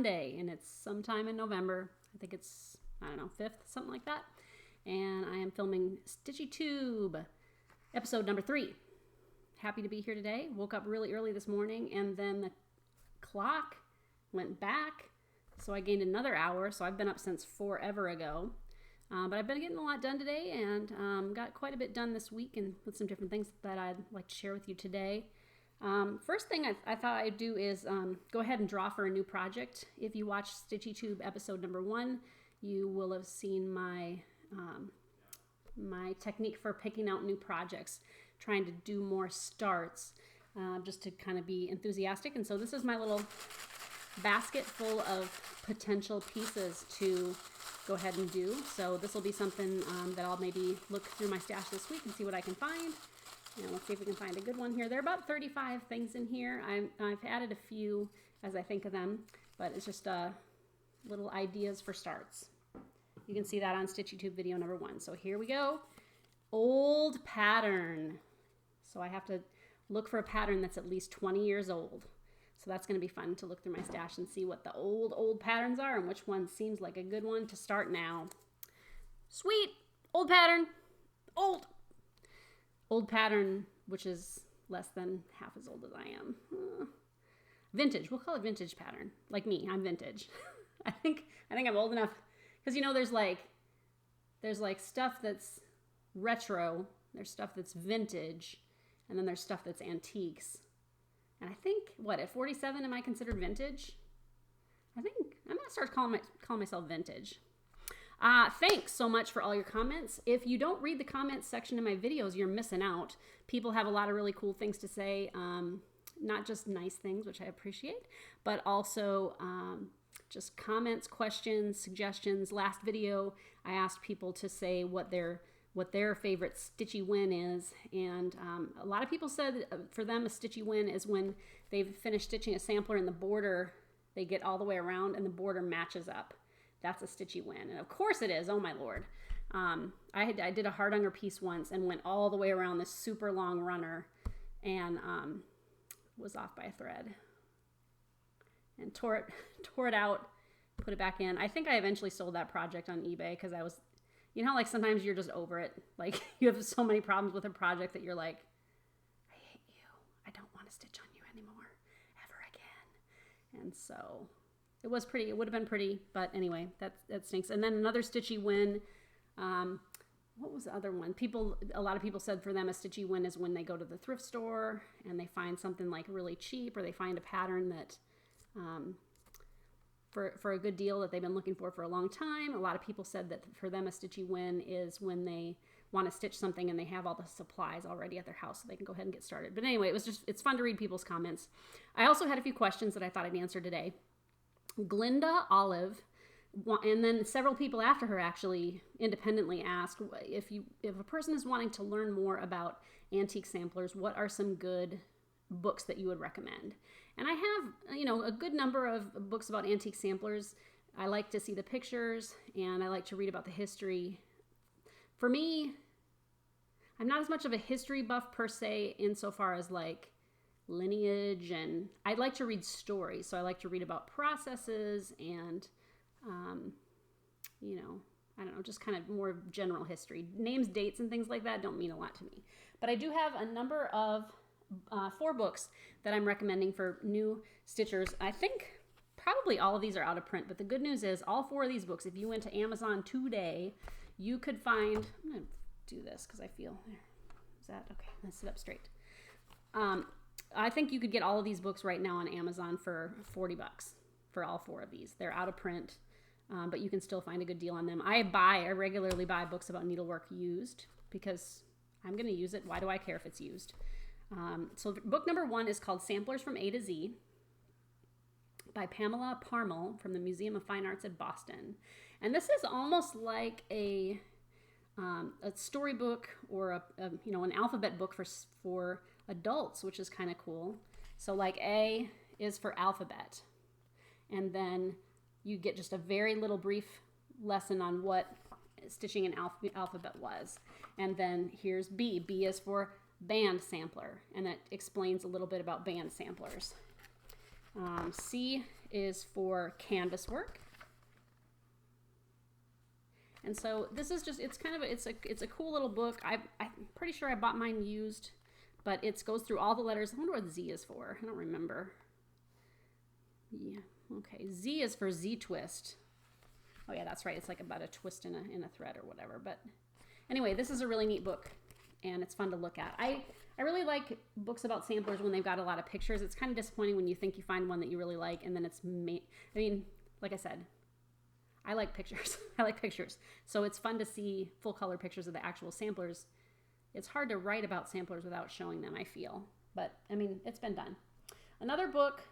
Monday, and it's sometime in November. I think it's, I don't know, 5th, something like that. And I am filming StitchyTube, episode number 3. Happy to be here today. Woke up really early this morning, and then the clock went back, so I gained another hour. So I've been up since forever ago. But I've been getting a lot done today, and got quite a bit done this week, and with some different things that I'd like to share with you today. First thing I thought I'd do is go ahead and draw for a new project. If you watched StitchyTube episode number 1, you will have seen my my technique for picking out new projects, trying to do more starts, just to kind of be enthusiastic. And so this is my little basket full of potential pieces to go ahead and do. So this will be something that I'll maybe look through my stash this week and see what I can find. And let's see if we can find a good one here. There are about 35 things in here. I've added a few as I think of them, but it's just little ideas for starts. You can see that on StitchyTube video number 1. So here we go. Old pattern. So I have to look for a pattern that's at least 20 years old. So that's going to be fun to look through my stash and see what the old patterns are and which one seems like a good one to start now. Sweet. Old pattern. Old pattern, which is less than half as old as I am. Vintage. We'll call it vintage pattern. Like me, I'm vintage. I think I'm old enough. Because, you know, there's like stuff that's retro, there's stuff that's vintage, and then there's stuff that's antiques. And I think, at 47, am I considered vintage? I think I'm going to start calling myself vintage. Thanks so much for all your comments. If you don't read the comments section in my videos, you're missing out. People have a lot of really cool things to say, not just nice things, which I appreciate, but also just comments, questions, suggestions. Last video, I asked people to say what their favorite stitchy win is, and a lot of people said for them a stitchy win is when they've finished stitching a sampler and the border, they get all the way around and the border matches up. That's a stitchy win, and of course it is. Oh my lord. I did a hardanger piece once and went all the way around this super long runner and was off by a thread and tore it out, put it back in. I think I eventually sold that project on eBay because I was, you know, like sometimes you're just over it. Like you have so many problems with a project that you're like, I hate you. I don't want to stitch on you anymore, ever again. And so it was pretty. It would have been pretty, but anyway, that stinks. And then another stitchy win. What was the other one? A lot of people said for them a stitchy win is when they go to the thrift store and they find something like really cheap, or they find a pattern that for a good deal that they've been looking for a long time. A lot of people said that for them a stitchy win is when they want to stitch something and they have all the supplies already at their house so they can go ahead and get started. But anyway, it's fun to read people's comments. I also had a few questions that I thought I'd answer today. Glinda Olive, and then several people after her actually independently asked if a person is wanting to learn more about antique samplers, what are some good books that you would recommend? And I have, you know, a good number of books about antique samplers. I like to see the pictures and I like to read about the history. For me, I'm not as much of a history buff per se insofar as like lineage, and I like to read stories. So I like to read about processes and, you know, I don't know, just kind of more general history. Names, dates, and things like that don't mean a lot to me. But I do have a number of 4 books that I'm recommending for new stitchers. I think probably all of these are out of print, but the good news is all 4 of these books, if you went to Amazon today, you could find, I'm going to do this because I feel, is that okay? Let's sit up straight. I think you could get all of these books right now on Amazon for $40 for all 4 of these. They're out of print, but you can still find a good deal on them. I regularly buy books about needlework used because I'm going to use it. Why do I care if it's used? So book number 1 is called Samplers from A to Z by Pamela Pamal from the Museum of Fine Arts at Boston. And this is almost like a storybook or an alphabet book for adults, which is kind of cool. So like A is for alphabet, and then you get just a very little brief lesson on what stitching an alphabet was. And then here's B. B is for band sampler, and that explains a little bit about band samplers. C is for canvas work. And so this is just, it's a cool little book. I'm pretty sure I bought mine used, but it goes through all the letters. I wonder what Z is for. I don't remember. Yeah, okay. Z is for Z twist. Oh yeah, that's right. It's like about a twist in a thread or whatever. But anyway, this is a really neat book, and it's fun to look at. I really like books about samplers when they've got a lot of pictures. It's kind of disappointing when you think you find one that you really like, and then it's I mean, like I said, I like pictures. I like pictures. So it's fun to see full color pictures of the actual samplers. It's hard to write about samplers without showing them, I feel. But, I mean, it's been done. Another book,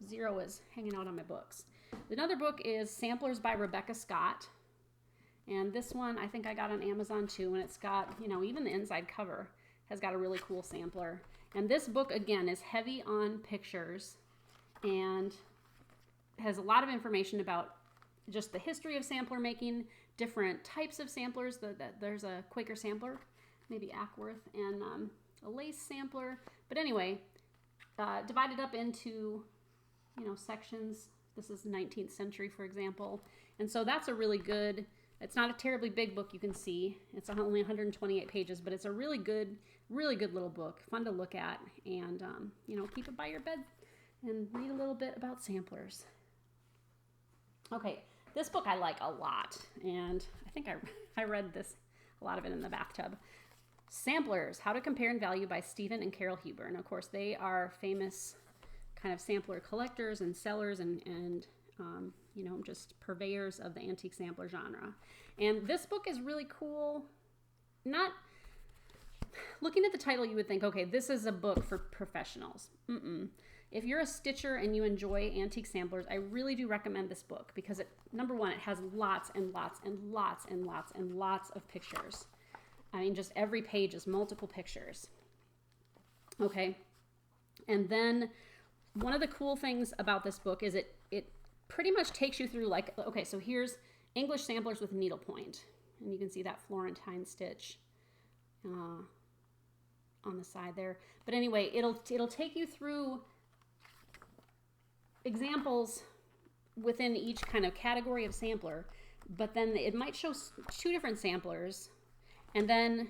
Zero is hanging out on my books. Another book is Samplers by Rebecca Scott. And this one I think I got on Amazon too. And it's got, you know, even the inside cover has got a really cool sampler. And this book, again, is heavy on pictures and has a lot of information about just the history of sampler making, different types of samplers. There's a Quaker sampler, maybe Ackworth, and a lace sampler. But anyway, divided up into, you know, sections. This is 19th century, for example. And so that's a really good, it's not a terribly big book, you can see. It's only 128 pages, but it's a really good little book, fun to look at, and, you know, keep it by your bed and read a little bit about samplers. Okay, this book I like a lot, and I think I read a lot of it in the bathtub. Samplers, How to Compare and Value by Stephen and Carol Huber. And of course, they are famous kind of sampler collectors and sellers and you know, just purveyors of the antique sampler genre. And this book is really cool. Not looking at the title, you would think, okay, this is a book for professionals. If you're a stitcher and you enjoy antique samplers, I really do recommend this book because number one, it has lots and lots and lots and lots and lots of pictures. I mean, just every page is multiple pictures. Okay. And then one of the cool things about this book is it pretty much takes you through, like, okay, so here's English samplers with needlepoint. And you can see that Florentine stitch on the side there. But anyway, it'll take you through examples within each kind of category of sampler, but then it might show two different samplers, and then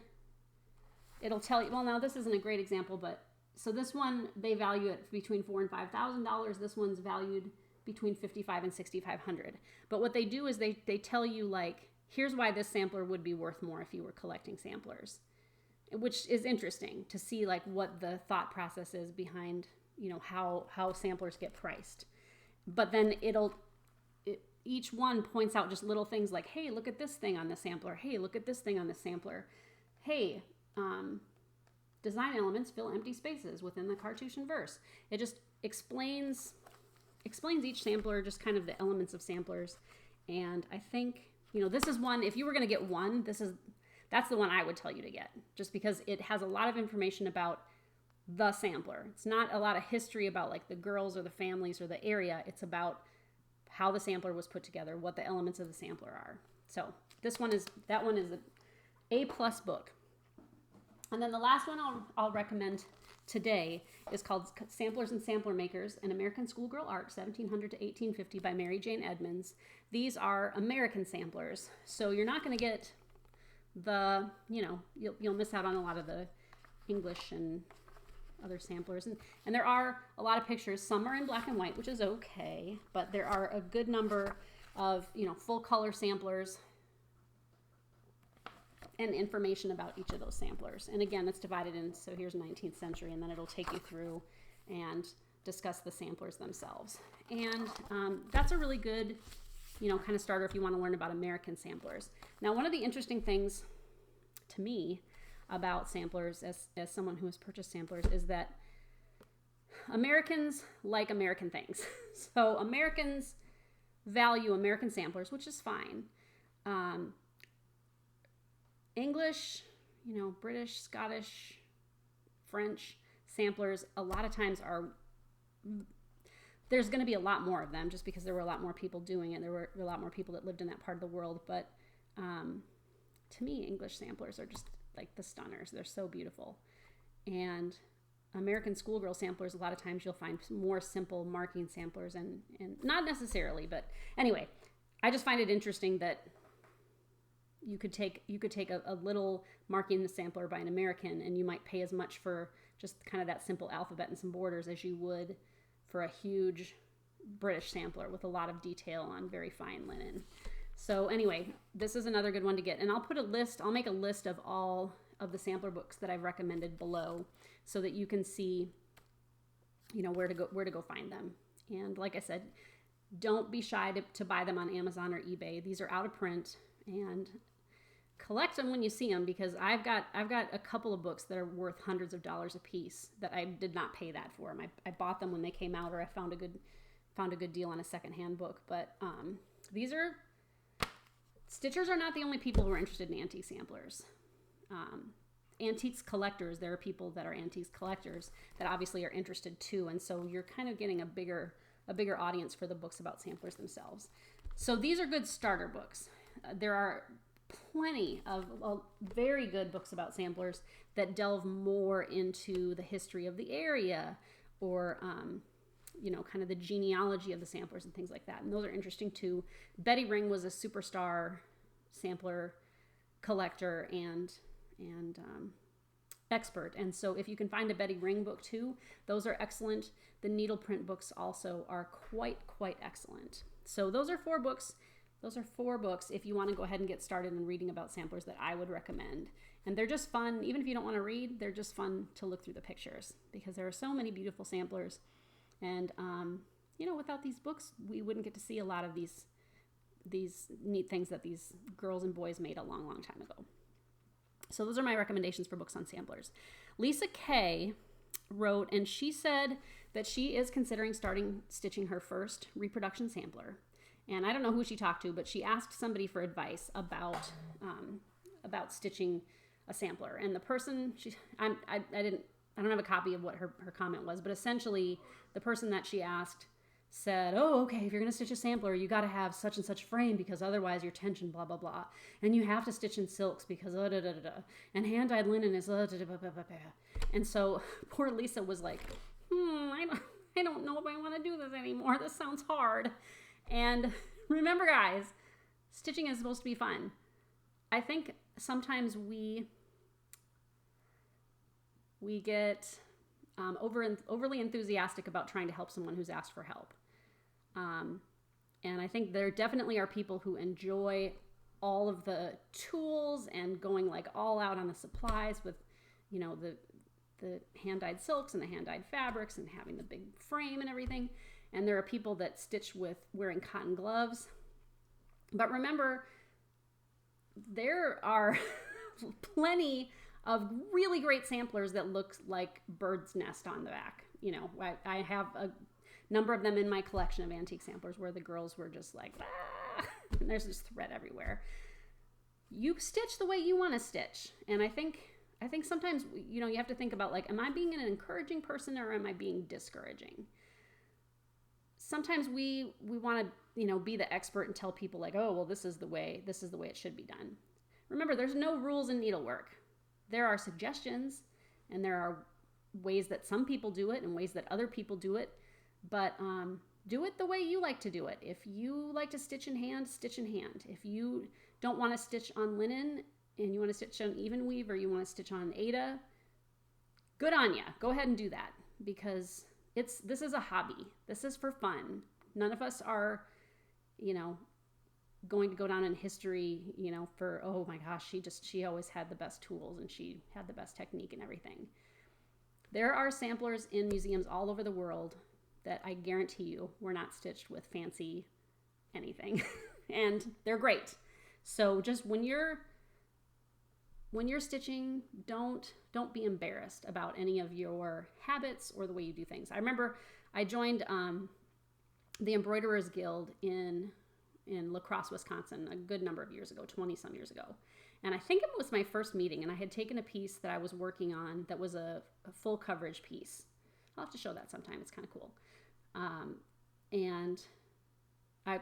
it'll tell you, well, now this isn't a great example, but so this one, they value it between $4,000 and $5,000. This one's valued between $5,500 and $6,500. But what they do is they tell you, like, here's why this sampler would be worth more if you were collecting samplers, which is interesting to see, like, what the thought process is behind, you know, how samplers get priced. But then each one points out just little things like, hey, look at this thing on the sampler. Hey, look at this thing on the sampler. Hey, design elements fill empty spaces within the cartouche and verse. It just explains each sampler, just kind of the elements of samplers. And I think, you know, this is one, if you were going to get one, that's the one I would tell you to get, just because it has a lot of information about the sampler. It's not a lot of history about, like, the girls or the families or the area. It's about how the sampler was put together, what the elements of the sampler are. So that one is an A+ book. And then the last one I'll recommend today is called Samplers and Samplermakers, An American Schoolgirl Art, 1700 to 1850 by Mary Jane Edmonds. These are American samplers. So you're not going to get you'll miss out on a lot of the English and other samplers. And there are a lot of pictures. Some are in black and white, which is okay, but there are a good number of, you know, full color samplers and information about each of those samplers. And again, it's divided in, so here's 19th century, and then it'll take you through and discuss the samplers themselves. And that's a really good, you know, kind of starter if you want to learn about American samplers. Now, one of the interesting things to me about samplers as someone who has purchased samplers is that Americans like American things. So Americans value American samplers, which is fine. English, you know, British, Scottish, French samplers a lot of times there's going to be a lot more of them just because there were a lot more people doing it. There were a lot more people that lived in that part of the world. But to me, English samplers are just like the stunners. They're so beautiful. And American Schoolgirl samplers, a lot of times you'll find more simple marking samplers, and not necessarily, but anyway, I just find it interesting that you could take a little marking sampler by an American, and you might pay as much for just kind of that simple alphabet and some borders as you would for a huge British sampler with a lot of detail on very fine linen. So anyway, this is another good one to get, and I'll make a list of all of the sampler books that I've recommended below, so that you can see, where to go find them. And like I said, don't be shy to buy them on Amazon or eBay. These are out of print, and collect them when you see them, because I've got a couple of books that are worth hundreds of dollars a piece that I did not pay that for. I bought them when they came out, or I found a good deal on a secondhand book. But Stitchers are not the only people who are interested in antique samplers. Antiques collectors, there are people that are antiques collectors that obviously are interested too, and so you're kind of getting a bigger audience for the books about samplers themselves. So these are good starter books. There are plenty of very good books about samplers that delve more into the history of the area, or kind of the genealogy of the samplers and things like that, and those are interesting too. Betty Ring was a superstar sampler collector and expert, and so if you can find a Betty Ring book too, those are excellent. The needleprint books also are quite excellent. So those are four books if you want to go ahead and get started in reading about samplers that I would recommend. And they're just fun. Even if you don't want to read, they're just fun to look through the pictures, because there are so many beautiful samplers. And without these books, we wouldn't get to see a lot of these neat things that these girls and boys made a long time ago. So those are my recommendations for books on samplers. Lisa Kay wrote, and she said that she is considering stitching her first reproduction sampler. And I don't know who she talked to, but she asked somebody for advice about stitching a sampler. And the person, I don't have a copy of what her comment was, but essentially the person that she asked said, oh, okay, if you're going to stitch a sampler, you got to have such and such frame, because otherwise your tension, blah, blah, blah. And you have to stitch in silks because and hand-dyed linen is And so poor Lisa was like, I don't know if I want to do this anymore. This sounds hard. And remember, guys, stitching is supposed to be fun. I think sometimes we get overly enthusiastic about trying to help someone who's asked for help. And I think there definitely are people who enjoy all of the tools and going like all out on the supplies with, the hand-dyed silks and the hand-dyed fabrics and having the big frame and everything. And there are people that stitch with wearing cotton gloves. But remember, there are plenty of really great samplers that look like bird's nest on the back. I have a number of them in my collection of antique samplers where the girls were just like, and there's just thread everywhere. You stitch the way you want to stitch. And I think sometimes, you have to think about, like, am I being an encouraging person or am I being discouraging? Sometimes we want to, be the expert and tell people like, oh, well, this is the way it should be done. Remember, there's no rules in needlework. There are suggestions, and there are ways that some people do it and ways that other people do it, but do it the way you like to do it. If you like to stitch in hand, stitch in hand. If you don't want to stitch on linen and you want to stitch on even weave, or you want to stitch on Aida, good on ya. Go ahead and do that, because this is a hobby. This is for fun. None of us are, going to go down in history, for, oh my gosh, she always had the best tools and she had the best technique and everything. There are samplers in museums all over the world that I guarantee you were not stitched with fancy anything. And they're great. So just when you're stitching, don't be embarrassed about any of your habits or the way you do things. I remember I joined the Embroiderers Guild in La Crosse, Wisconsin, a good number of years ago, 20 some years ago. And I think it was my first meeting, and I had taken a piece that I was working on that was a full coverage piece. I'll have to show that sometime. It's kind of cool. And I,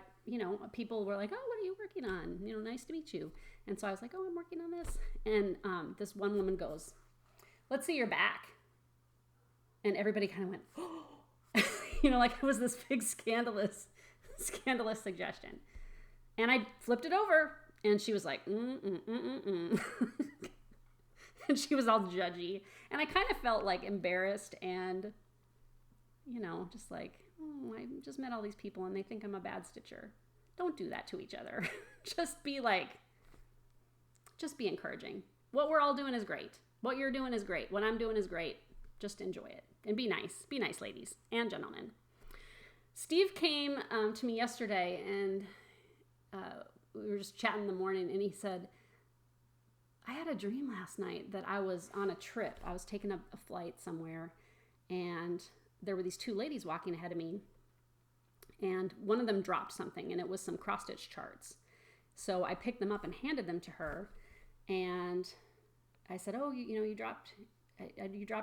people were like, oh, what are you working on? Nice to meet you. And so I was like, oh, I'm working on this. And this one woman goes, let's see your back. And everybody kind of went, oh, like it was this big scandalous suggestion. And I flipped it over and she was like, And she was all judgy. And I kind of felt like embarrassed and, just like, oh, I just met all these people and they think I'm a bad stitcher. Don't do that to each other. Just be encouraging. What we're all doing is great. What you're doing is great. What I'm doing is great. Just enjoy it and be nice. Be nice, ladies and gentlemen. Steve came to me yesterday and we were just chatting in the morning and he said, I had a dream last night that I was on a trip. I was taking a flight somewhere and there were these two ladies walking ahead of me and one of them dropped something and it was some cross-stitch charts. So I picked them up and handed them to her and I said, oh, you dropped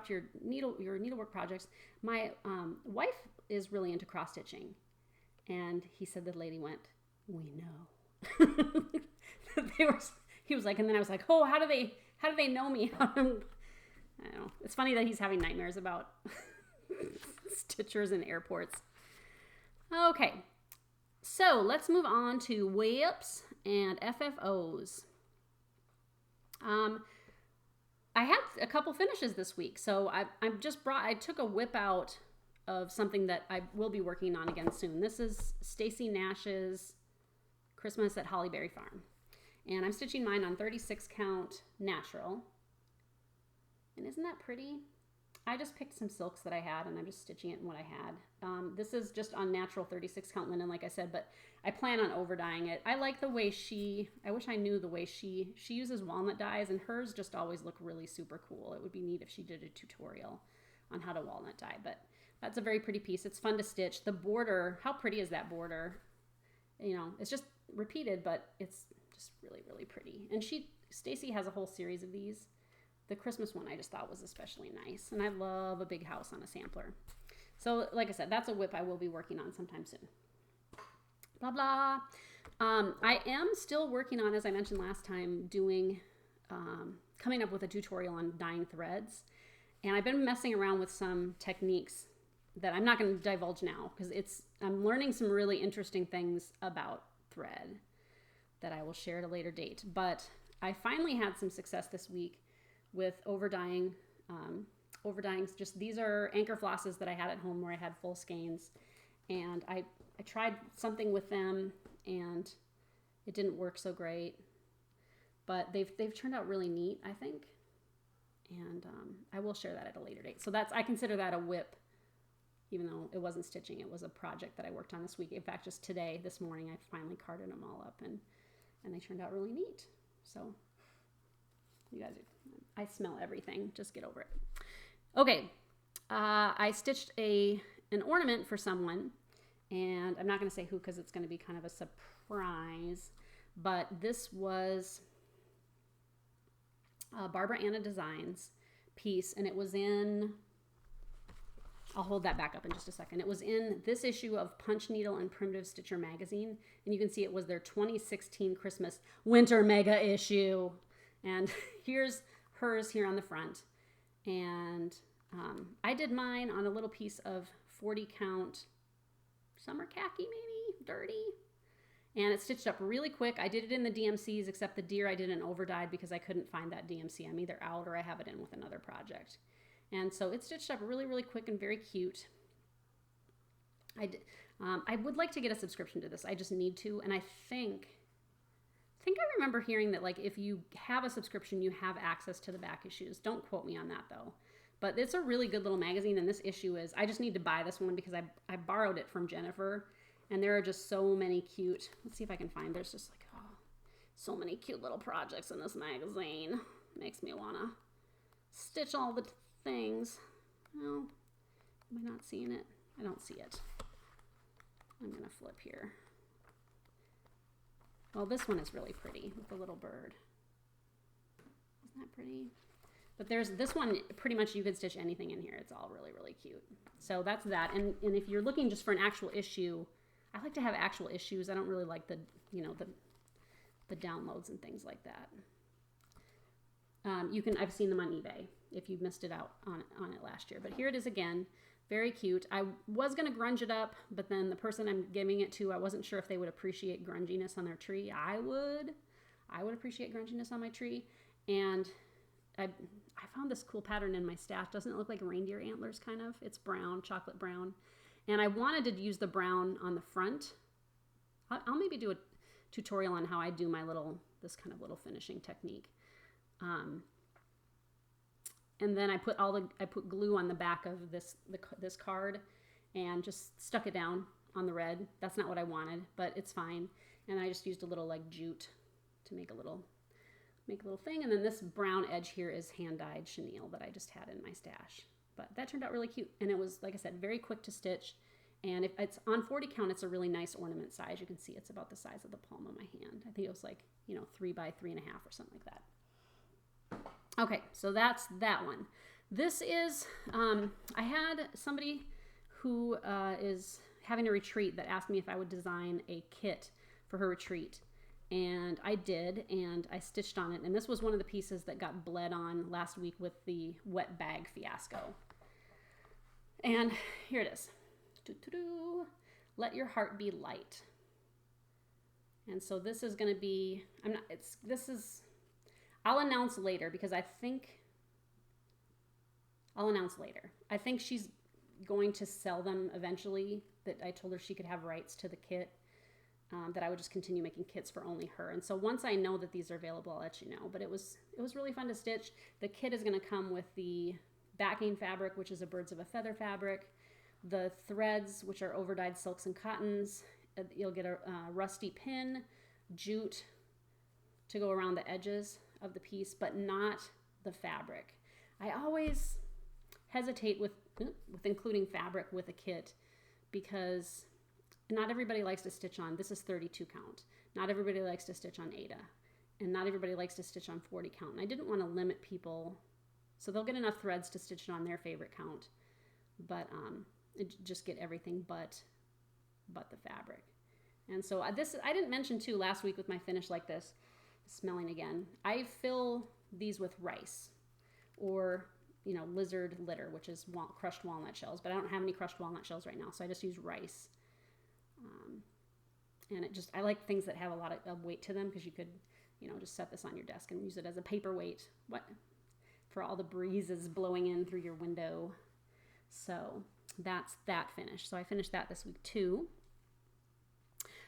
your needlework projects. My wife is really into cross-stitching. And he said, the lady went, we know. He was like, and then I was like, oh, how do they know me? I don't know. It's funny that he's having nightmares about stitchers in airports. Okay. So let's move on to WIPs and FFOs. I had a couple finishes this week. So I took a WIP out of something that I will be working on again soon. This is Stacy Nash's Christmas at Hollyberry Farm. And I'm stitching mine on 36 count natural. And isn't that pretty? I just picked some silks that I had and I'm just stitching it in what I had. This is just on natural 36 count linen, like I said, but I plan on over dyeing it. I like the way I wish I knew the way she uses walnut dyes and hers just always look really super cool. It would be neat if she did a tutorial on how to walnut dye, but that's a very pretty piece. It's fun to stitch. The border, how pretty is that border? It's just repeated, but it's just really, really pretty. And Stacy has a whole series of these. The Christmas one I just thought was especially nice. And I love a big house on a sampler. So like I said, that's a WIP I will be working on sometime soon. Blah, blah. I am still working on, as I mentioned last time, coming up with a tutorial on dyeing threads. And I've been messing around with some techniques that I'm not going to divulge now because I'm learning some really interesting things about thread that I will share at a later date. But I finally had some success this week with over dyeing. Just these are anchor flosses that I had at home where I had full skeins, and I tried something with them and it didn't work so great, but they've turned out really neat, I think, and I will share that at a later date. So I consider that a WIP, even though it wasn't stitching. It was a project that I worked on this week. In fact, just this morning, I finally carded them all up and they turned out really neat. So you guys, I smell everything. Just get over it. Okay. I stitched an ornament for someone, and I'm not going to say who because it's going to be kind of a surprise, but this was Barbara Anna Designs piece, and it was in, I'll hold that back up in just a second. It was in this issue of Punch Needle and Primitive Stitcher magazine, and you can see it was their 2016 Christmas winter mega issue. And here's hers here on the front. And I did mine on a little piece of 40 count summer khaki, maybe dirty. And it stitched up really quick. I did it in the DMCs, except the deer I didn't over dyed because I couldn't find that DMC. I'm either out or I have it in with another project. And so it stitched up really, really quick and very cute. I would like to get a subscription to this. I just need to. And I think I remember hearing that, like, if you have a subscription, you have access to the back issues. Don't quote me on that, though. But it's a really good little magazine, and this issue is, I just need to buy this one because I borrowed it from Jennifer, and there are just so many cute, let's see if I can find, there's just like, so many cute little projects in this magazine. Makes me want to stitch all the things. Well, am I not seeing it? I don't see it. I'm going to flip here. Well, this one is really pretty with the little bird. Isn't that pretty? But there's this one, pretty much you could stitch anything in here. It's all really, really cute. So that's that. And if you're looking just for an actual issue, I like to have actual issues. I don't really like the downloads and things like that. I've seen them on eBay. if you missed it out on it last year. But here it is again. Very cute. I was going to grunge it up, but then the person I'm giving it to, I wasn't sure if they would appreciate grunginess on their tree. I would appreciate grunginess on my tree. And I found this cool pattern in my stash. Doesn't it look like reindeer antlers kind of? It's brown, chocolate brown. And I wanted to use the brown on the front. I'll maybe do a tutorial on how I do my this kind of little finishing technique. And then I put glue on the back of this card and just stuck it down on the red. That's not what I wanted, but it's fine. And I just used a little like jute to make a little thing. And then this brown edge here is hand-dyed chenille that I just had in my stash. But that turned out really cute. And it was, like I said, very quick to stitch. And if it's on 40 count, it's a really nice ornament size. You can see it's about the size of the palm of my hand. I think it was like, 3 by 3.5 or something like that. Okay, so that's that one. This is, I had somebody who is having a retreat that asked me if I would design a kit for her retreat. And I did, and I stitched on it. And this was one of the pieces that got bled on last week with the wet bag fiasco. And here it is. Let your heart be light. And so this is going to be, I'll announce later because I'll announce later. I think she's going to sell them eventually, that I told her she could have rights to the kit, that I would just continue making kits for only her. And so once I know that these are available, I'll let you know. But it was really fun to stitch. The kit is going to come with the backing fabric, which is a birds of a feather fabric, the threads, which are overdyed silks and cottons. You'll get a rusty pin, jute to go around the edges of the piece, but not the fabric. I always hesitate with including fabric with a kit because not everybody likes to stitch on, this is 32 count. Not everybody likes to stitch on Ada, and not everybody likes to stitch on 40 count. And I didn't want to limit people, so they'll get enough threads to stitch it on their favorite count, but just get everything but the fabric. And so I didn't mention too last week with my finish like this, smelling again, I fill these with rice or lizard litter, which is crushed walnut shells, but I don't have any crushed walnut shells right now, so I just use rice. And I like things that have a lot of weight to them, because you could just set this on your desk and use it as a paperweight for all the breezes blowing in through your window. So that's that finish. So I finished that this week too.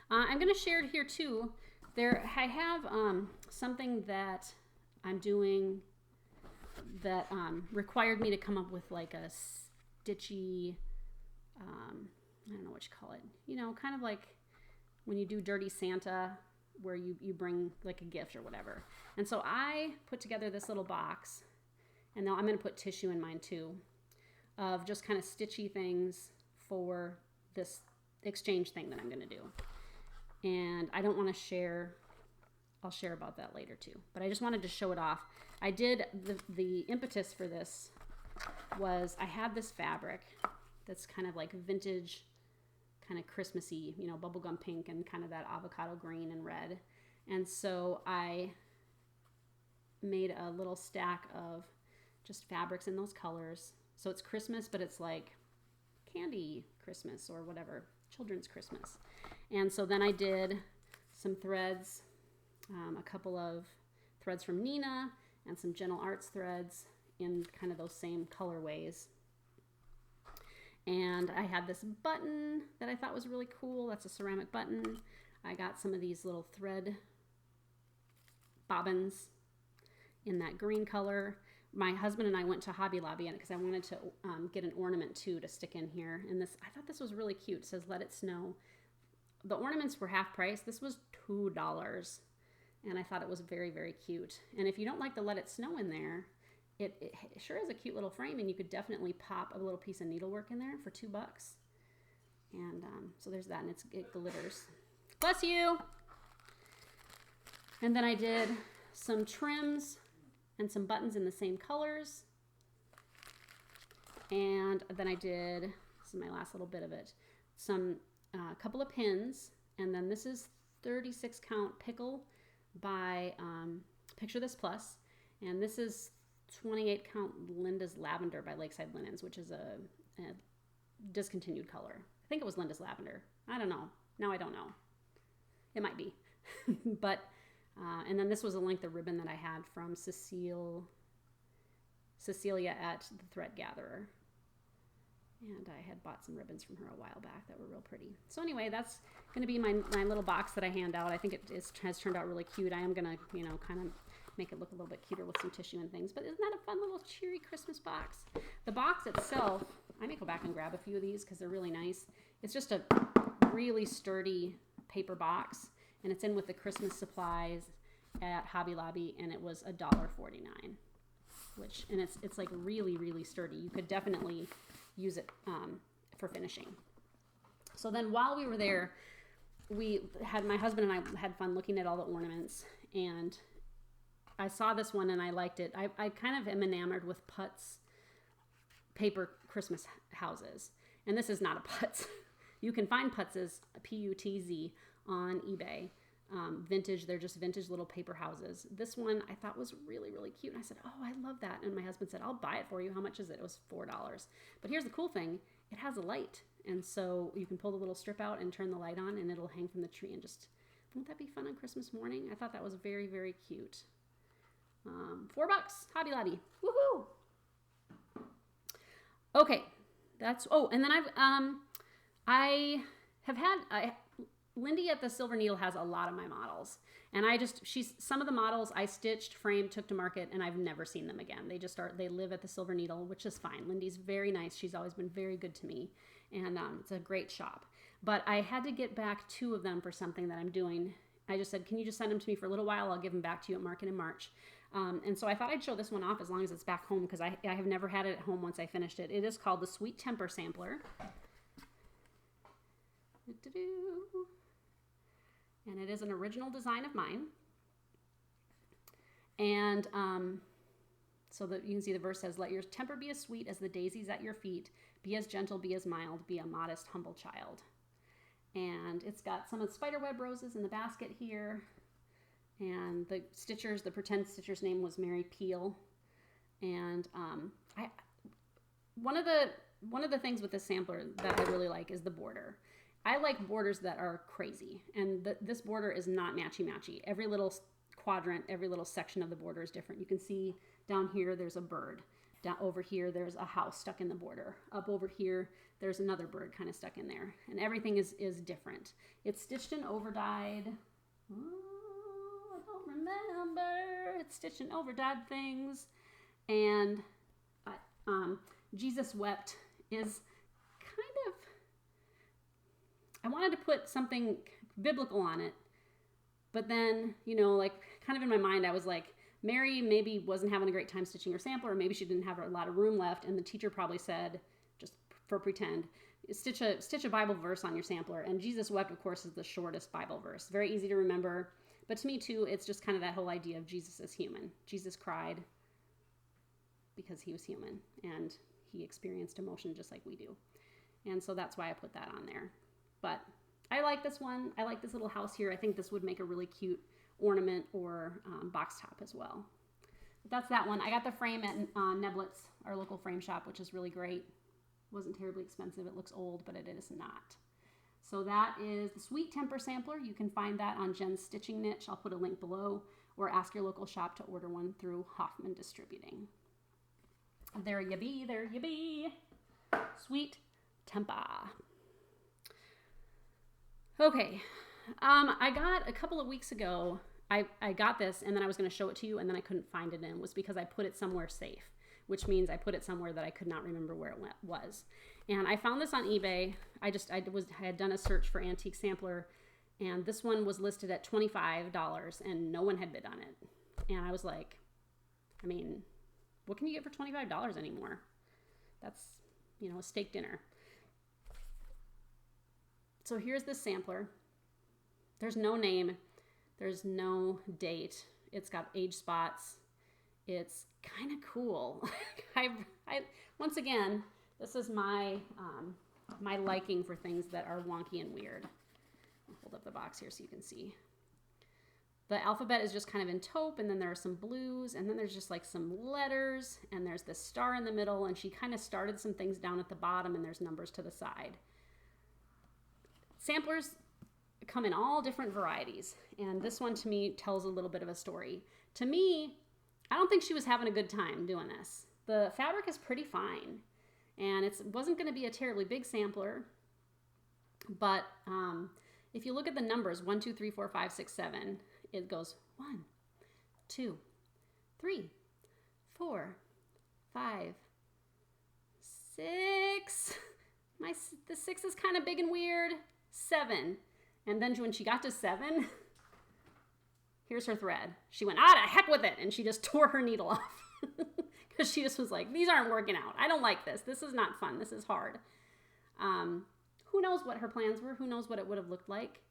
I'm going to share it here too. I have something that I'm doing that required me to come up with like a stitchy, I don't know what you call it, kind of like when you do Dirty Santa, where you bring like a gift or whatever. And so I put together this little box, and now I'm going to put tissue in mine too, of just kind of stitchy things for this exchange thing that I'm going to do. And I don't want to share, I'll share about that later too, but I just wanted to show it off. I did, the impetus for this was I had this fabric that's kind of like vintage, kind of Christmassy, bubblegum pink and kind of that avocado green and red. And so I made a little stack of just fabrics in those colors. So it's Christmas, but it's like candy Christmas or whatever, children's Christmas. And so then I did some threads, a couple of threads from Nina and some Gentle Arts threads in kind of those same colorways. And I had this button that I thought was really cool. That's a ceramic button. I got some of these little thread bobbins in that green color. My husband and I went to Hobby Lobby because I wanted to get an ornament too to stick in here. And I thought this was really cute. It says, "Let it snow." The ornaments were half price. This was $2. And I thought it was very, very cute. And if you don't like the Let It Snow in there, it sure is a cute little frame, and you could definitely pop a little piece of needlework in there for $2. And so there's that, and it glitters. Bless you! And then I did some trims and some buttons in the same colors. And then I did, this is my last little bit of it, a couple of pins. And then this is 36 count pickle by Picture This Plus. And this is 28 count Linda's Lavender by Lakeside Linens, which is a discontinued color. I think it was Linda's Lavender. I don't know. Now I don't know. It might be. But, and then this was a length of ribbon that I had from Cecilia at the Thread Gatherer. And I had bought some ribbons from her a while back that were real pretty. So anyway, that's going to be my little box that I hand out. I think it has turned out really cute. I am going to, you know, kind of make it look a little bit cuter with some tissue and things. But isn't that a fun little cheery Christmas box? The box itself, I may go back and grab a few of these because they're really nice. It's just a really sturdy paper box. And it's in with the Christmas supplies at Hobby Lobby. And it was $1.49. And it's like really, really sturdy. You could definitely use it for finishing. So then while we were there, my husband and I had fun looking at all the ornaments, and I saw this one and I liked it. I kind of am enamored with Putz paper Christmas houses, and this is not a Putz. You can find Putz's, P-U-T-Z, on eBay. Vintage, they're just vintage little paper houses. This one I thought was really, really cute. And I said, oh, I love that. And my husband said, I'll buy it for you. How much is it? It was $4. But here's the cool thing. It has a light. And so you can pull the little strip out and turn the light on, and it'll hang from the tree. And just, won't that be fun on Christmas morning? I thought that was very, very cute. $4, Hobby Lobby. Woohoo! Okay. And then Lindy at the Silver Needle has a lot of my models, and some of the models I stitched, framed, took to market, and I've never seen them again. They live at the Silver Needle, which is fine. Lindy's very nice. She's always been very good to me, and it's a great shop. But I had to get back 2 of them for something that I'm doing. I just said, can you just send them to me for a little while? I'll give them back to you at Market in March. And so I thought I'd show this one off as long as it's back home, because I have never had it at home once I finished it. It is called the Sweet Temper Sampler. And it is an original design of mine. And so that you can see the verse says, let your temper be as sweet as the daisies at your feet. Be as gentle, be as mild, be a modest, humble child. And it's got some of the spiderweb roses in the basket here. And the pretend stitcher's name was Mary Peel. And one of the things with this sampler that I really like is the border. I like borders that are crazy, and this border is not matchy-matchy. Every little quadrant, every little section of the border is different. You can see down here there's a bird. Down over here there's a house stuck in the border. Up over here there's another bird kind of stuck in there, and everything is different. It's stitched and overdyed. Oh, I don't remember. It's stitched and overdyed things, and Jesus Wept is kind of, I wanted to put something biblical on it, but then, you know, like kind of in my mind, I was like, Mary maybe wasn't having a great time stitching her sampler, or maybe she didn't have a lot of room left, and the teacher probably said, just for pretend, stitch a Bible verse on your sampler. And Jesus Wept, of course, is the shortest Bible verse. Very easy to remember, but to me too, it's just kind of that whole idea of Jesus as human. Jesus cried because he was human, and he experienced emotion just like we do. And so that's why I put that on there. But I like this one. I like this little house here. I think this would make a really cute ornament or box top as well. But that's that one. I got the frame at Neblitz, our local frame shop, which is really great. Wasn't terribly expensive. It looks old, but it is not. So that is the Sweet Temper Sampler. You can find that on Jen's Stitching Niche. I'll put a link below, or ask your local shop to order one through Hoffman Distributing. There you be, there you be. Sweet Temper. Okay, I got a couple of weeks ago, I got this, and then I was going to show it to you, and then I couldn't find it, and it was because I put it somewhere safe, which means I put it somewhere that I could not remember where it was. And I found this on eBay. I had done a search for antique sampler, and this one was listed at $25, and no one had bid on it. And I was like, I mean, what can you get for $25 anymore? That's, you know, a steak dinner. So here's the sampler. There's no name. There's no date. It's got age spots. It's kind of cool. I once again, this is my my liking for things that are wonky and weird. I'll hold up the box here so you can see. The alphabet is just kind of in taupe, and then there are some blues, and then there's just like some letters, and there's this star in the middle, and she kind of started some things down at the bottom, and there's numbers to the side. Samplers come in all different varieties, and this one to me tells a little bit of a story. To me, I don't think she was having a good time doing this. The fabric is pretty fine, and it wasn't going to be a terribly big sampler, but if you look at the numbers, 1, 2, 3, 4, 5, 6, 7, it goes 1, 2, 3, 4, 5, 6. The 6 is kind of big and weird. 7. And then when she got to 7, here's her thread. She went, to heck with it. And she just tore her needle off. Because she just was like, these aren't working out. I don't like this. This is not fun. This is hard. Who knows what her plans were? Who knows what it would have looked like?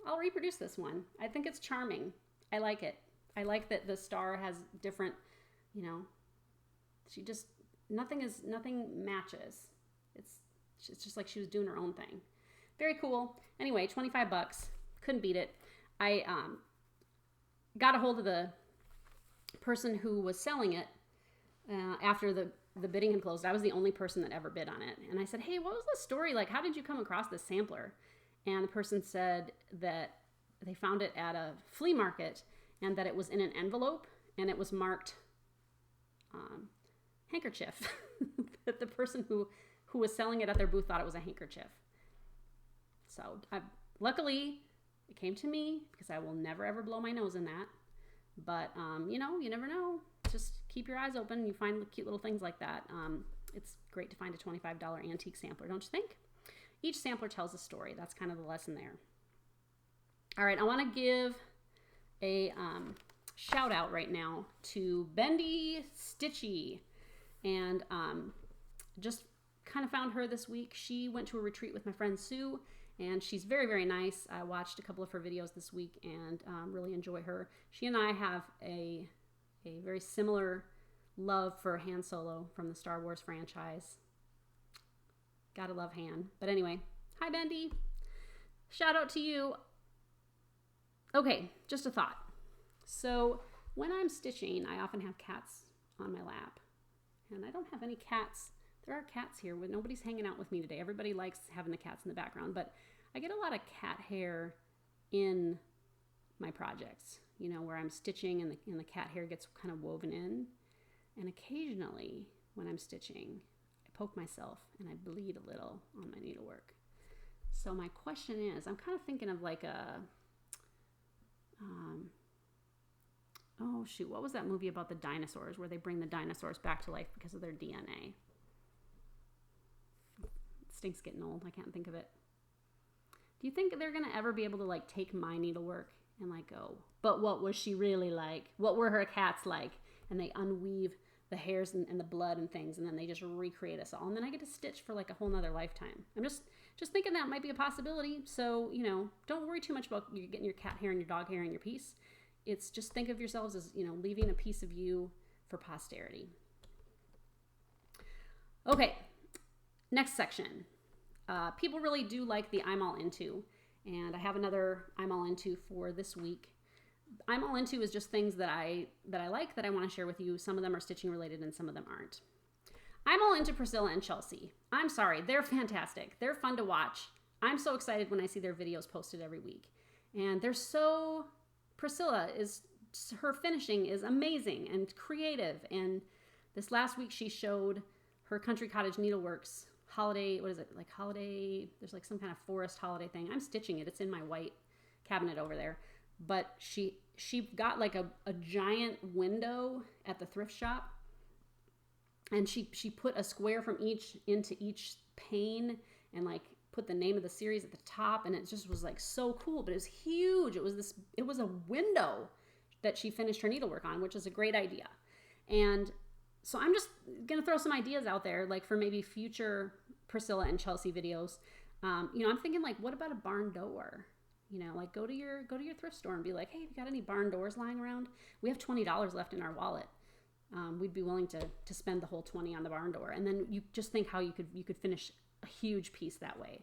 I'll reproduce this one. I think it's charming. I like it. I like that the star has different, she just, nothing matches. It's just like she was doing her own thing. Very cool. Anyway, $25. Couldn't beat it. I got a hold of the person who was selling it after the bidding had closed. I was the only person that ever bid on it. And I said, hey, what was the story? Like, how did you come across this sampler? And the person said that they found it at a flea market and that it was in an envelope and it was marked handkerchief. That the person who was selling it at their booth thought it was a handkerchief. So luckily it came to me because I will never ever blow my nose in that. But you never know. Just keep your eyes open. You find cute little things like that. It's great to find a $25 antique sampler, don't you think? Each sampler tells a story. That's kind of the lesson there. All right, I want to give a shout out right now to Bendy Stitchy. And just kind of found her this week. She went to a retreat with my friend Sue, and she's very, very nice. I watched a couple of her videos this week and really enjoy her. She and I have a very similar love for Han Solo from the Star Wars franchise. Gotta love Han. But anyway, hi Bendy. Shout out to you. Okay, just a thought. So when I'm stitching, I often have cats on my lap. And I don't have any cats. There are cats here, but nobody's hanging out with me today. Everybody likes having the cats in the background, but I get a lot of cat hair in my projects, where I'm stitching and the cat hair gets kind of woven in. And occasionally when I'm stitching, I poke myself and I bleed a little on my needlework. So my question is, I'm kind of thinking of like what was that movie about the dinosaurs where they bring the dinosaurs back to life because of their DNA? It stinks getting old. I can't think of it. Do you think they're going to ever be able to like take my needlework and like go, but what was she really like? What were her cats like? And they unweave the hairs and the blood and things, and then they just recreate us all. And then I get to stitch for like a whole nother lifetime. I'm just thinking that might be a possibility. So, don't worry too much about you getting your cat hair and your dog hair in your piece. It's just think of yourselves as, leaving a piece of you for posterity. Okay, next section. People really do like the I'm All Into, and I have another I'm All Into for this week. I'm All Into is just things that I like that I want to share with you. Some of them are stitching related and some of them aren't. I'm all into Priscilla and Chelsea. I'm sorry, they're fantastic. They're fun to watch. I'm so excited when I see their videos posted every week. And Priscilla her finishing is amazing and creative. And this last week she showed her Country Cottage Needleworks holiday, there's like some kind of forest holiday thing. I'm stitching it. It's in my white cabinet over there. But she got like a giant window at the thrift shop. And she put a square from each into each pane and like put the name of the series at the top, and it just was like so cool, but it was huge. It was a window that she finished her needlework on, which is a great idea. And so I'm just going to throw some ideas out there, like for maybe future Priscilla and Chelsea videos. I'm thinking like, what about a barn door? Like go to your thrift store and be like, hey, have you got any barn doors lying around? We have $20 left in our wallet. We'd be willing to spend the whole $20 on the barn door. And then you just think how you could finish a huge piece that way.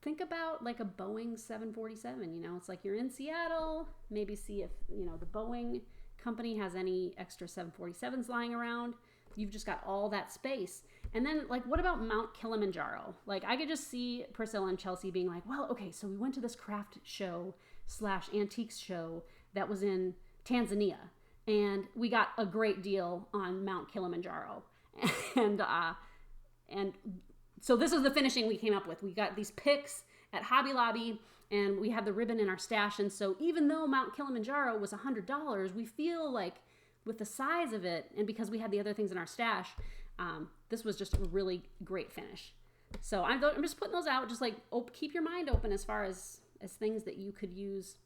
think about like a Boeing 747, you know, it's like you're in Seattle, maybe see if, you know, the Boeing company has any extra 747s lying around. You've just got all that space. And then like, what about Mount Kilimanjaro? Like I could just see Priscilla and Chelsea being like, well, okay, so we went to this craft show / antiques show that was in Tanzania and we got a great deal on Mount Kilimanjaro. And so this is the finishing we came up with. We got these picks at Hobby Lobby and we have the ribbon in our stash. And so even though Mount Kilimanjaro was $100, we feel like with the size of it and because we had the other things in our stash, this was just a really great finish. So I'm just putting those out, just like keep your mind open as far as things that you could use,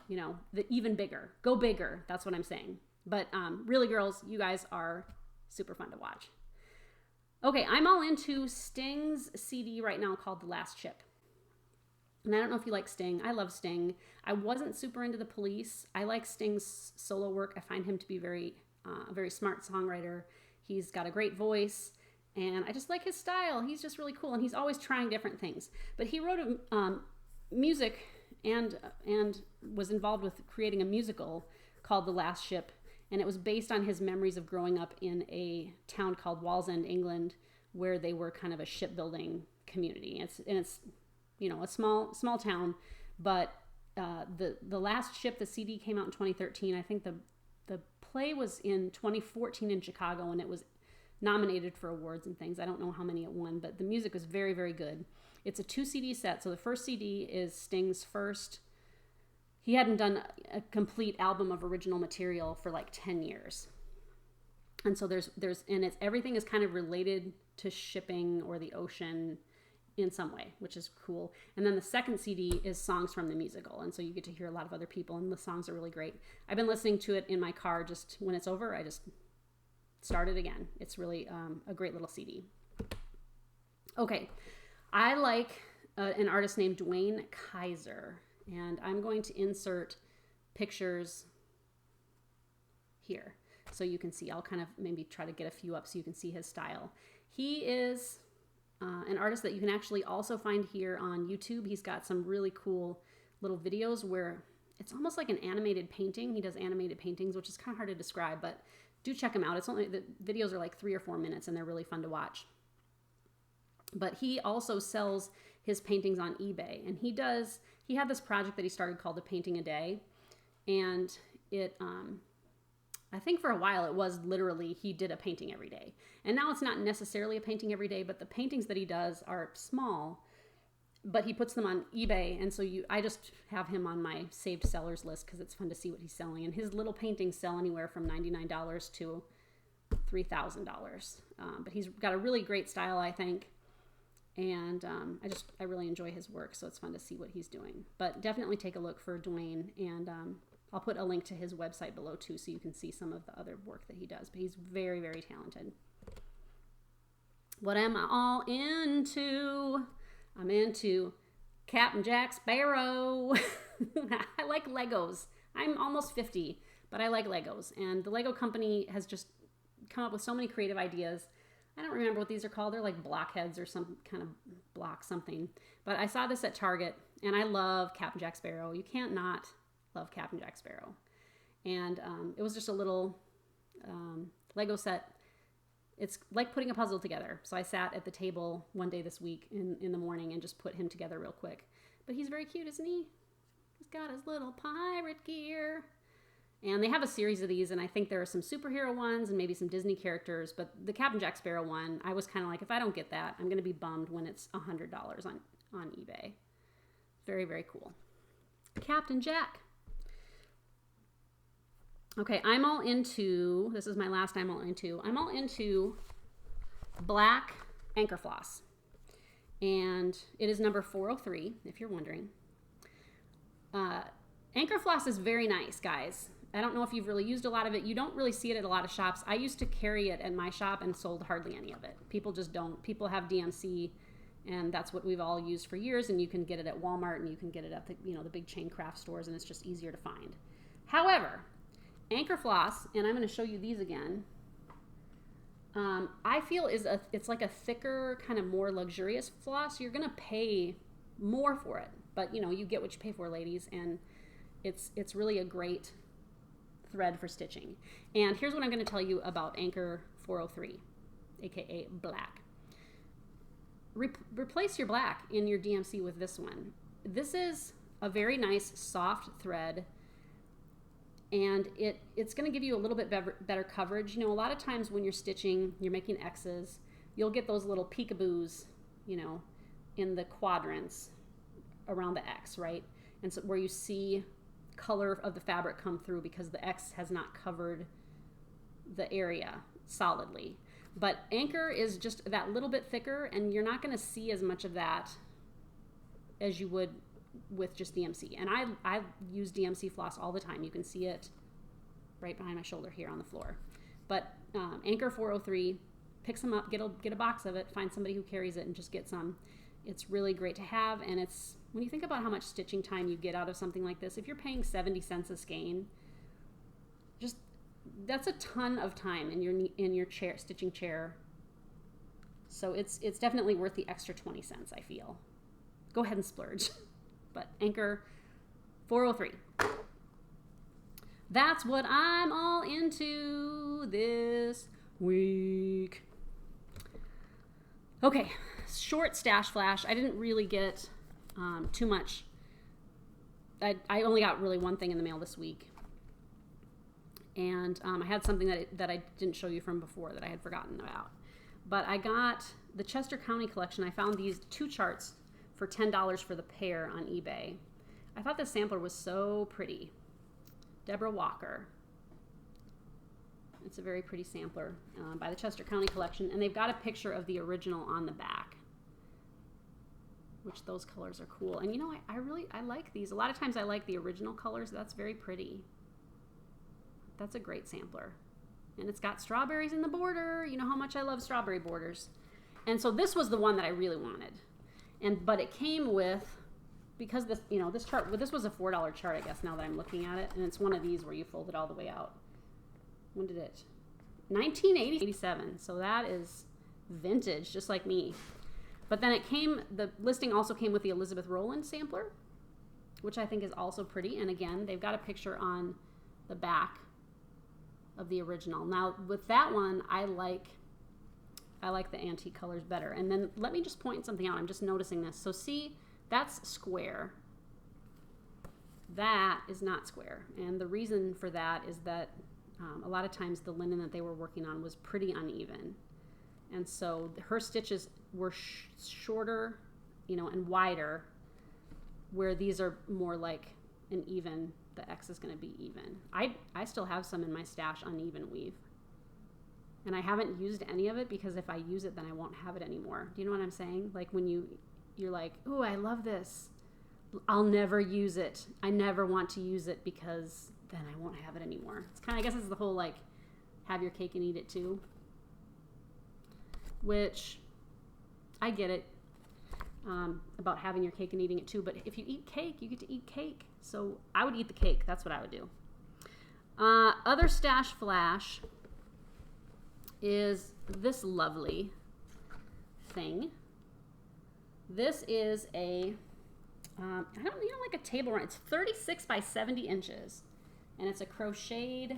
you know, the even bigger. Go bigger, that's what I'm saying. But really, girls, you guys are super fun to watch. Okay, I'm all into Sting's CD right now called The Last Chip. And I don't know if you like Sting. I love Sting. I wasn't super into the Police. I like Sting's solo work. I find him to be a very smart songwriter. He's got a great voice, and I just like his style. He's just really cool, and he's always trying different things. But he wrote music and was involved with creating a musical called The Last Ship, and it was based on his memories of growing up in a town called Wallsend, England, where they were kind of a shipbuilding community. It's you know, a small town, but the Last Ship, the CD came out in 2013. I think the play was in 2014 in Chicago, and it was nominated for awards and things. I don't know how many it won, but the music was very, very good. It's a 2 CD set. So the first CD is Sting's first. He hadn't done a complete album of original material for like 10 years. And so everything is kind of related to shipping or the ocean in some way, which is cool. And then the second CD is songs from the musical. And so you get to hear a lot of other people, and the songs are really great. I've been listening to it in my car. Just when it's over, I just start it again. It's really a great little CD. Okay. I like an artist named Dwayne Kaiser, and I'm going to insert pictures here so you can see. I'll kind of maybe try to get a few up so you can see his style. He is an artist that you can actually also find here on YouTube. He's got some really cool little videos where it's almost like an animated painting. He does animated paintings, which is kind of hard to describe, but do check him out. The videos are like 3 or 4 minutes, and they're really fun to watch. But he also sells his paintings on eBay, and he had this project that he started called A Painting a Day, and it I think for a while it was literally he did a painting every day. And now it's not necessarily a painting every day, but the paintings that he does are small, but he puts them on eBay. And so I just have him on my saved sellers list because it's fun to see what he's selling. And his little paintings sell anywhere from $99 to $3,000. But he's got a really great style, I think. And I really enjoy his work, so it's fun to see what he's doing. But definitely take a look for Dwayne, and I'll put a link to his website below too, so you can see some of the other work that he does. But he's very, very talented. What am I all into? I'm into Captain Jack Sparrow. I like Legos. I'm almost 50, but I like Legos. And the Lego company has just come up with so many creative ideas. I don't remember what these are called. They're like blockheads or some kind of block something. But I saw this at Target, and I love Captain Jack Sparrow. You can't not love Captain Jack Sparrow. And it was just a little Lego set. It's like putting a puzzle together. So I sat at the table one day this week in the morning and just put him together real quick. But he's very cute, isn't he? He's got his little pirate gear. And they have a series of these, and I think there are some superhero ones and maybe some Disney characters. But the Captain Jack Sparrow one, I was kind of like, if I don't get that, I'm going to be bummed when it's $100 on eBay. Very, very cool. Captain Jack. Okay, I'm all into, this is my last I'm all into black anchor floss. And it is number 403, if you're wondering. Anchor floss is very nice, guys. I don't know if you've really used a lot of it. You don't really see it at a lot of shops. I used to carry it at my shop and sold hardly any of it. People just don't. People have DMC, and that's what we've all used for years, and you can get it at Walmart, and you can get it at the big chain craft stores, and it's just easier to find. However, anchor floss, and I'm going to show you these again, I feel it's like a thicker, kind of more luxurious floss. You're going to pay more for it. But, you know, you get what you pay for, ladies, and it's really a great thread for stitching. And here's what I'm going to tell you about Anchor 403, aka black. Replace your black in your DMC with this one. This is a very nice soft thread, and it's going to give you a little bit better coverage. You know, a lot of times when you're stitching, you're making X's, you'll get those little peekaboos, you know, in the quadrants around the X, right? And so where you see color of the fabric come through because the X has not covered the area solidly. But Anchor is just that little bit thicker, and you're not going to see as much of that as you would with just DMC. And I use DMC floss all the time. You can see it right behind my shoulder here on the floor. But Anchor 403, pick some up, get a box of it, find somebody who carries it, and just get some. It's really great to have, and it's, when you think about how much stitching time you get out of something like this, if you're paying 70 cents a skein, just, that's a ton of time in your chair, stitching chair. So it's definitely worth the extra 20 cents, I feel. Go ahead and splurge. But Anchor 403. That's what I'm all into this week. Okay, short stash flash. I didn't really get too much. I only got really one thing in the mail this week. And I had something that I didn't show you from before that I had forgotten about. But I got the Chester County collection. I found these 2 charts for $10 for the pair on eBay. I thought this sampler was so pretty. Deborah Walker. It's a very pretty sampler by the Chester County collection, and they've got a picture of the original on the back, which those colors are cool. And you know, I like these. A lot of times I like the original colors. That's very pretty. That's a great sampler. And it's got strawberries in the border. You know how much I love strawberry borders. And so this was the one that I really wanted. But it came with, because this, you know, this chart, well, this was a $4 chart, I guess, now that I'm looking at it. And it's one of these where you fold it all the way out. When did it? 1987. So that is vintage, just like me. But then the listing also came with the Elizabeth Rowland sampler, which I think is also pretty. And again, they've got a picture on the back of the original. Now with that one, I like the antique colors better. And then let me just point something out. I'm just noticing this. So see, that's square. That is not square. And the reason for that is that a lot of times the linen that they were working on was pretty uneven. And so her stitches were shorter, you know, and wider, where these are more like an even, the X is going to be even. I still have some in my stash uneven weave. And I haven't used any of it because if I use it, then I won't have it anymore. Do you know what I'm saying? Like when you're like, ooh, I love this. I'll never use it. I never want to use it because then I won't have it anymore. It's kind of, I guess it's the whole like, have your cake and eat it too. Which, I get it, about having your cake and eating it too. But if you eat cake, you get to eat cake. So I would eat the cake. That's what I would do. Other stash flash is this lovely thing. This is a, like a table run. It's 36 by 70 inches. And it's a crocheted.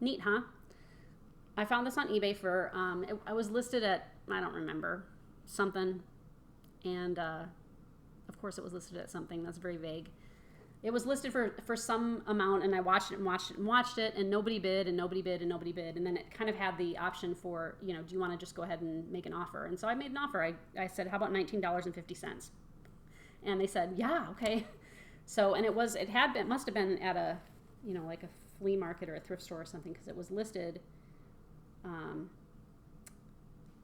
Neat, huh? I found this on eBay for, I was listed at, I don't remember, something. And of course it was listed at something. That's very vague. It was listed for some amount, and I watched it, and nobody bid, and nobody bid, and nobody bid. And then it kind of had the option for, you know, do you want to just go ahead and make an offer? And so I made an offer. I said, how about $19.50? And they said, yeah, okay. So, and it must have been at a, you know, like a flea market or a thrift store or something, because it was listed,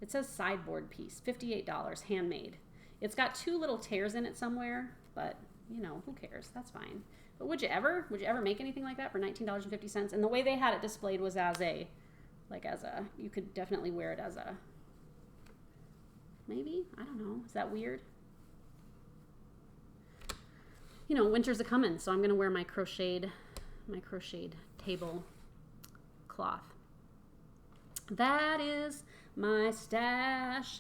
it says sideboard piece, $58, handmade. It's got 2 little tears in it somewhere, but you know, who cares? That's fine. But would you ever make anything like that for $19.50? And the way they had it displayed was you could definitely wear it as a, maybe, I don't know. Is that weird? You know, winter's a-coming, so I'm going to wear my crocheted table cloth. That is my stash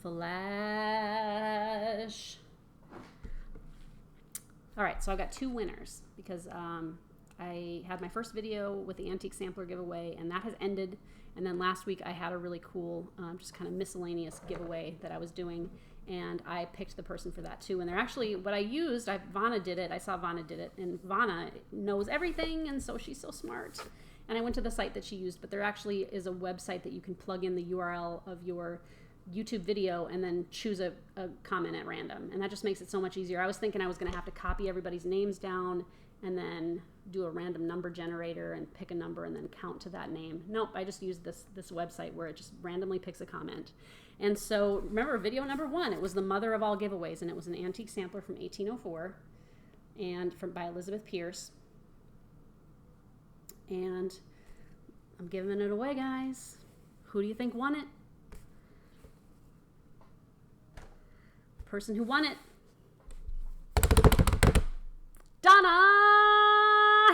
Flash. All right, so I've got 2 winners because I had my first video with the antique sampler giveaway, and that has ended. And then last week I had a really cool, just kind of miscellaneous giveaway that I was doing, and I picked the person for that too. And they're actually, what I used, Vanna did it. I saw Vanna did it, and Vanna knows everything, and so she's so smart. And I went to the site that she used, but there actually is a website that you can plug in the URL of your YouTube video and then choose a comment at random. And that just makes it so much easier. I was thinking I was going to have to copy everybody's names down and then do a random number generator and pick a number and then count to that name. Nope, I just used this website where it just randomly picks a comment. And so remember video number 1, it was the mother of all giveaways, and it was an antique sampler from 1804 and by Elizabeth Pierce. And I'm giving it away, guys. Who do you think won it? Person who won it, Donna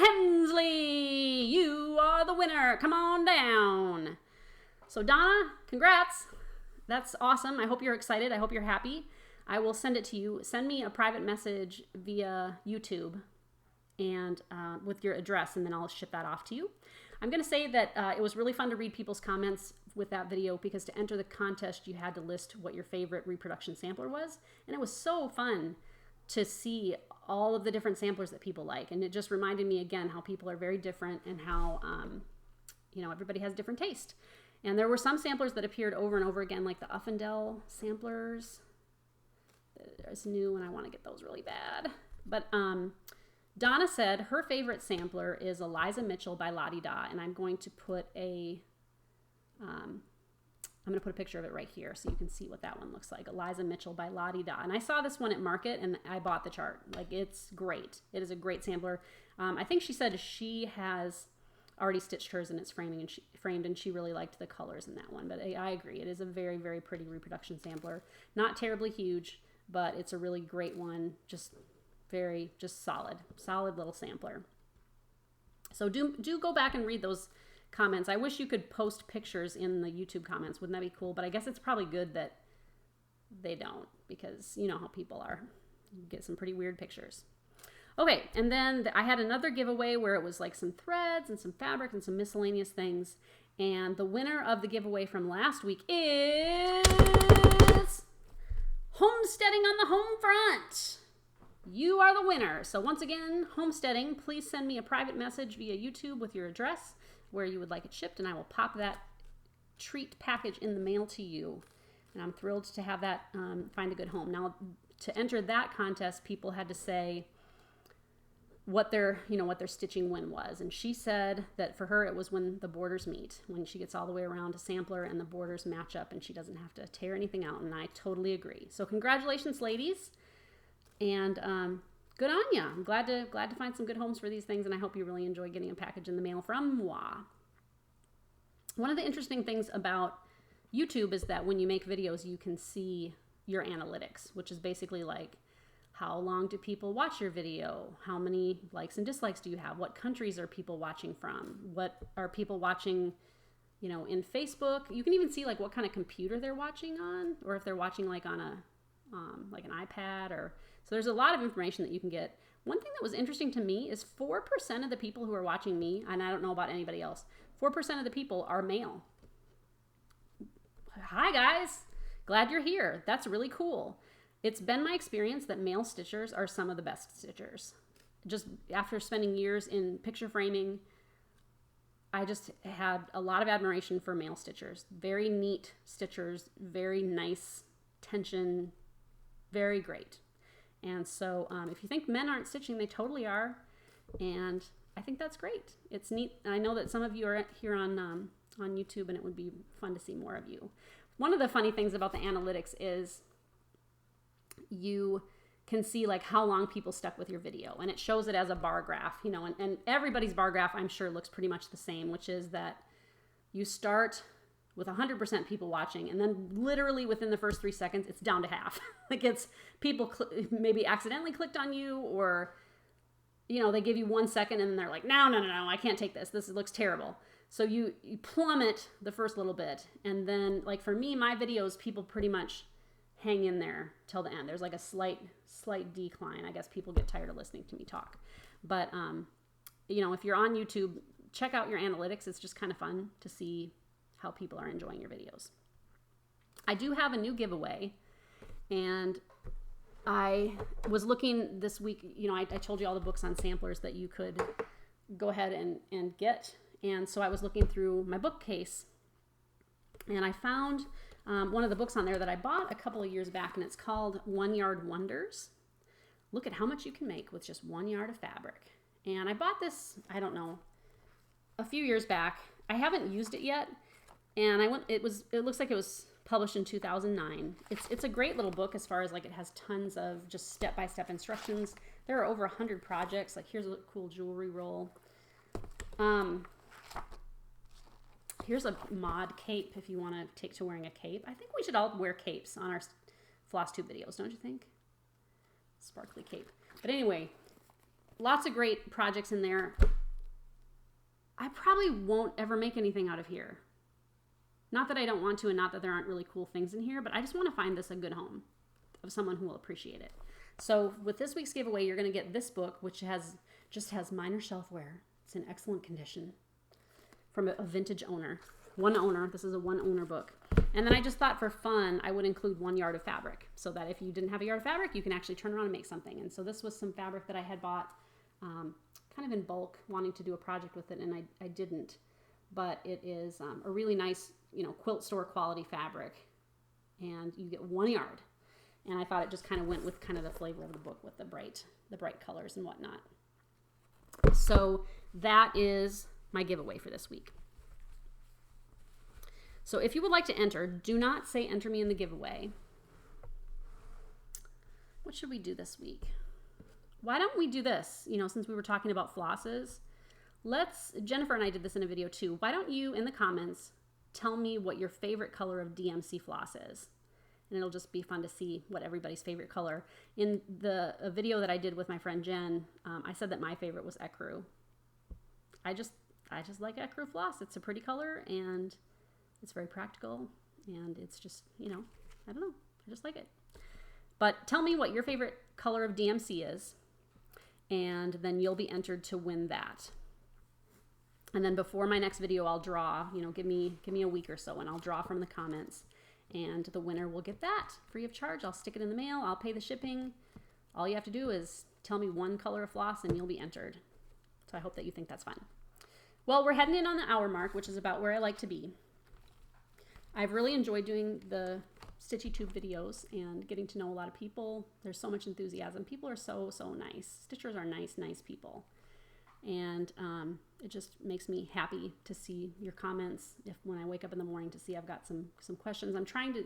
Hensley. You are the winner. Come on down. So Donna, congrats. That's awesome. I hope you're excited. I hope you're happy. I will send it to you. Send me a private message via YouTube and with your address, and then I'll ship that off to you. I'm going to say that it was really fun to read people's comments with that video, because to enter the contest, you had to list what your favorite reproduction sampler was. And it was so fun to see all of the different samplers that people like. And it just reminded me again how people are very different and how, everybody has different taste. And there were some samplers that appeared over and over again, like the Uffendell samplers. There's new, and I want to get those really bad. But Donna said her favorite sampler is Eliza Mitchell by Lottie Da, and I'm going to put a picture of it right here so you can see what that one looks like. Eliza Mitchell by Lottie Da. And I saw this one at market and I bought the chart. Like, it's great. It is a great sampler. I think she said she has already stitched hers in its framed, and she really liked the colors in that one. But I agree. It is a very, very pretty reproduction sampler. Not terribly huge, but it's a really great one. Just solid little sampler. So do go back and read those comments. I wish you could post pictures in the YouTube comments. Wouldn't that be cool? But I guess it's probably good that they don't, because you know how people are. You get some pretty weird pictures. Okay, and then I had another giveaway where it was like some threads and some fabric and some miscellaneous things. And the winner of the giveaway from last week is Homesteading on the Home Front. You are the winner. So once again, Homesteading, please send me a private message via YouTube with your address where you would like it shipped, and I will pop that treat package in the mail to you. And I'm thrilled to have that find a good home. Now, to enter that contest, people had to say what their stitching win was. And she said that for her, it was when the borders meet, when she gets all the way around a sampler and the borders match up and she doesn't have to tear anything out. And I totally agree. So congratulations, ladies. And good on ya. I'm glad to find some good homes for these things, and I hope you really enjoy getting a package in the mail from moi. One of the interesting things about YouTube is that when you make videos, you can see your analytics, which is basically like, how long do people watch your video? How many likes and dislikes do you have? What countries are people watching from? What are people watching, in Facebook? You can even see like what kind of computer they're watching on, or if they're watching like on a like an iPad, or so there's a lot of information that you can get. One thing that was interesting to me is 4% of the people who are watching me, and I don't know about anybody else, 4% of the people are male. Hi guys, glad you're here. That's really cool. It's been my experience that male stitchers are some of the best stitchers. Just after spending years in picture framing, I just had a lot of admiration for male stitchers. Very neat stitchers, very nice tension, very great. And so if you think men aren't stitching, they totally are. And I think that's great. It's neat. I know that some of you are here on YouTube, and it would be fun to see more of you. One of the funny things about the analytics is you can see like how long people stuck with your video, and it shows it as a bar graph, and everybody's bar graph, I'm sure, looks pretty much the same, which is that you start with 100% people watching, and then literally within the first 3 seconds, it's down to half. Like, it's people maybe accidentally clicked on you, or, they give you 1 second and then they're like, no, I can't take this. This looks terrible. So you plummet the first little bit. And then, like for me, my videos, people pretty much hang in there till the end. There's like a slight decline. I guess people get tired of listening to me talk. But, you know, if you're on YouTube, check out your analytics. It's just kind of fun to see how people are enjoying your videos. I do have a new giveaway, and I was looking this week, you know, I told you all the books on samplers that you could go ahead and get. And so I was looking through my bookcase, and I found one of the books on there that I bought a couple of years back, and it's called 1 Yard Wonders. Look at how much you can make with just 1 yard of fabric. And I bought this, I don't know, a few years back. I haven't used it yet, and it looks like it was published in 2009. It's a great little book as far as like it has tons of just step-by-step instructions. There are over 100 projects. Like here's a cool jewelry roll. Here's a mod cape if you want to take to wearing a cape. I think we should all wear capes on our floss tube videos, don't you think? Sparkly cape. But anyway, lots of great projects in there. I probably won't ever make anything out of here. Not that I don't want to, and not that there aren't really cool things in here, but I just want to find this a good home of someone who will appreciate it. So with this week's giveaway, you're going to get this book, which just has minor shelfware. It's in excellent condition from a vintage owner. One owner. This is a one owner book. And then I just thought for fun, I would include 1 yard of fabric so that if you didn't have a yard of fabric, you can actually turn around and make something. And so this was some fabric that I had bought kind of in bulk, wanting to do a project with it, and I didn't. But it is a really nice, you know, quilt store quality fabric, and you get 1 yard. And I thought it just kind of went with kind of the flavor of the book with the bright colors and whatnot. So that is my giveaway for this week. So if you would like to enter, do not say enter me in the giveaway. What should we do this week? Why don't we do this? You know, since we were talking about flosses, Jennifer and I did this in a video too. Why don't you, in the comments, tell me what your favorite color of DMC floss is? And it'll just be fun to see what everybody's favorite color. In a video that I did with my friend Jen, I said that my favorite was ecru. I just like ecru floss. It's a pretty color, and it's very practical, and it's just, you know, I don't know. I just like it. But tell me what your favorite color of DMC is, and then you'll be entered to win that. And then before my next video, I'll draw, you know, give me a week or so, and I'll draw from the comments, and the winner will get that free of charge. I'll stick it in the mail. I'll pay the shipping. All you have to do is tell me one color of floss, and you'll be entered. So I hope that you think that's fun. Well, we're heading in on the hour mark, which is about where I like to be. I've really enjoyed doing the StitchyTube videos and getting to know a lot of people. There's so much enthusiasm. People are so nice. Stitchers are nice people. And it just makes me happy to see your comments when I wake up in the morning to see I've got some questions. I'm trying to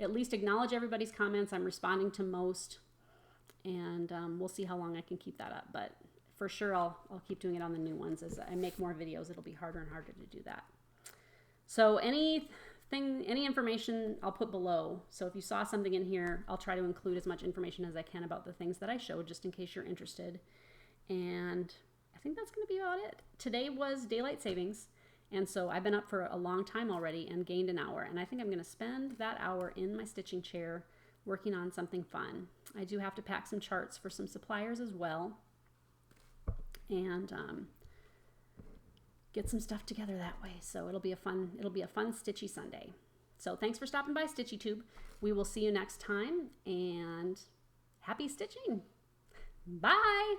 at least acknowledge everybody's comments. I'm responding to most, and we'll see how long I can keep that up. But for sure, I'll keep doing it on the new ones. As I make more videos, it'll be harder and harder to do that. So any information I'll put below. So if you saw something in here, I'll try to include as much information as I can about the things that I showed, just in case you're interested. And I think that's going to be about it. Today was daylight savings, and so I've been up for a long time already and gained an hour. And I think I'm going to spend that hour in my stitching chair working on something fun. I do have to pack some charts for some suppliers as well, and get some stuff together that way. So it'll be a fun stitchy Sunday. So thanks for stopping by, StitchyTube. We will see you next time, and happy stitching. Bye.